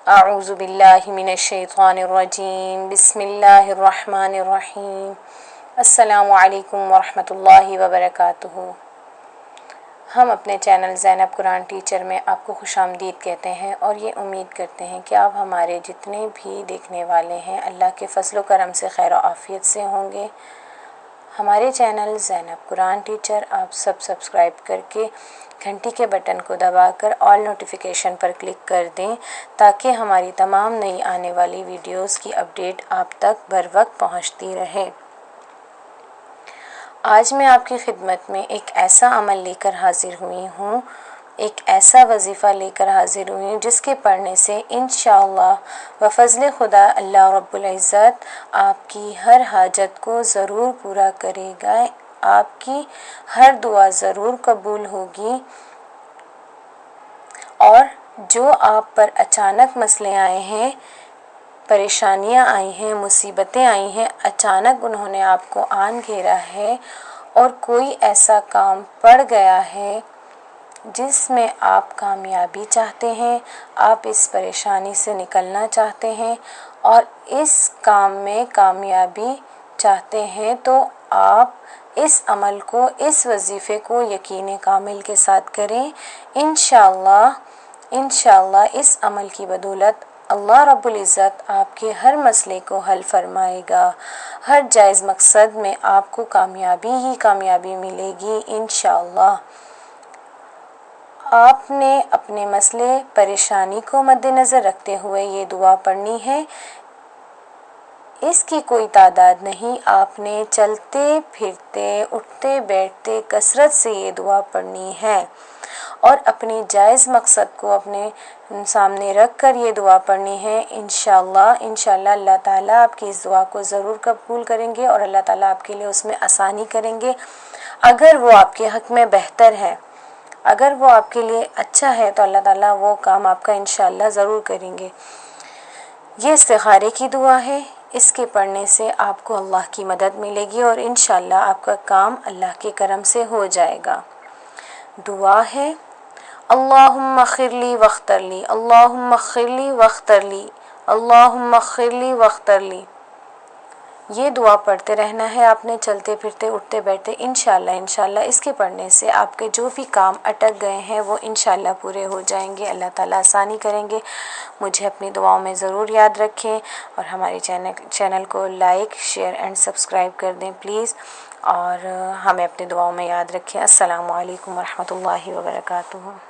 اعوذ باللہ من الشیطان الرجیم بسم اللہ الرحمن الرحیم السلام علیکم ورحمۃ اللہ وبرکاتہ۔ ہم اپنے چینل زینب قرآن ٹیچر میں آپ کو خوش آمدید کہتے ہیں اور یہ امید کرتے ہیں کہ آپ ہمارے جتنے بھی دیکھنے والے ہیں اللہ کے فضل و کرم سے خیر و عافیت سے ہوں گے۔ ہمارے چینل زینب قرآن ٹیچر آپ سب سبسکرائب کر کے گھنٹی کے بٹن کو دبا کر آل نوٹیفیکیشن پر کلک کر دیں تاکہ ہماری تمام نئی آنے والی ویڈیوز کی اپڈیٹ آپ تک بر وقت پہنچتی رہے۔ آج میں آپ کی خدمت میں ایک ایسا عمل لے کر حاضر ہوئی ہوں، ایک ایسا وظیفہ لے کر حاضر ہوئی ہوں جس کے پڑھنے سے انشاءاللہ بفضل خدا اللہ رب العزت آپ کی ہر حاجت کو ضرور پورا کرے گا، آپ کی ہر دعا ضرور قبول ہوگی، اور جو آپ پر اچانک مسئلے آئے ہیں، پریشانیاں آئی ہیں، مصیبتیں آئی ہیں، اچانک انہوں نے آپ کو آن گھیرا ہے اور کوئی ایسا کام پڑ گیا ہے جس میں آپ کامیابی چاہتے ہیں، آپ اس پریشانی سے نکلنا چاہتے ہیں اور اس کام میں کامیابی چاہتے ہیں، تو آپ اس عمل کو، اس وظیفے کو یقین کامل کے ساتھ کریں۔ انشاءاللہ اس عمل کی بدولت اللہ رب العزت آپ کے ہر مسئلے کو حل فرمائے گا، ہر جائز مقصد میں آپ کو کامیابی ہی کامیابی ملے گی انشاءاللہ۔ آپ نے اپنے مسئلے پریشانی کو مد نظر رکھتے ہوئے یہ دعا پڑھنی ہے، اس کی کوئی تعداد نہیں، آپ نے چلتے پھرتے اٹھتے بیٹھتے کثرت سے یہ دعا پڑھنی ہے اور اپنی جائز مقصد کو اپنے سامنے رکھ کر یہ دعا پڑھنی ہے۔ انشاءاللہ اللہ تعالیٰ آپ کی اس دعا کو ضرور قبول کریں گے اور اللہ تعالیٰ آپ کے لیے اس میں آسانی کریں گے۔ اگر وہ آپ کے حق میں بہتر ہے، اگر وہ آپ کے لیے اچھا ہے تو اللہ تعالیٰ وہ کام آپ کا انشاءاللہ ضرور کریں گے۔ یہ استخارے کی دعا ہے، اس کے پڑھنے سے آپ کو اللہ کی مدد ملے گی اور انشاءاللہ آپ کا کام اللہ کے کرم سے ہو جائے گا۔ دعا ہے اللہم اغفر لی واغفر لی، اللہم اغفر لی واغفر لی، اللہم اغفر لی واغفر لی۔ یہ دعا پڑھتے رہنا ہے آپ نے چلتے پھرتے اٹھتے بیٹھتے انشاءاللہ اس کے پڑھنے سے آپ کے جو بھی کام اٹک گئے ہیں وہ انشاءاللہ پورے ہو جائیں گے، اللہ تعالیٰ آسانی کریں گے۔ مجھے اپنی دعاؤں میں ضرور یاد رکھیں اور ہمارے چینل کو لائک شیئر اینڈ سبسکرائب کر دیں پلیز، اور ہمیں اپنی دعاؤں میں یاد رکھیں۔ السلام علیکم ورحمۃ اللہ وبرکاتہ۔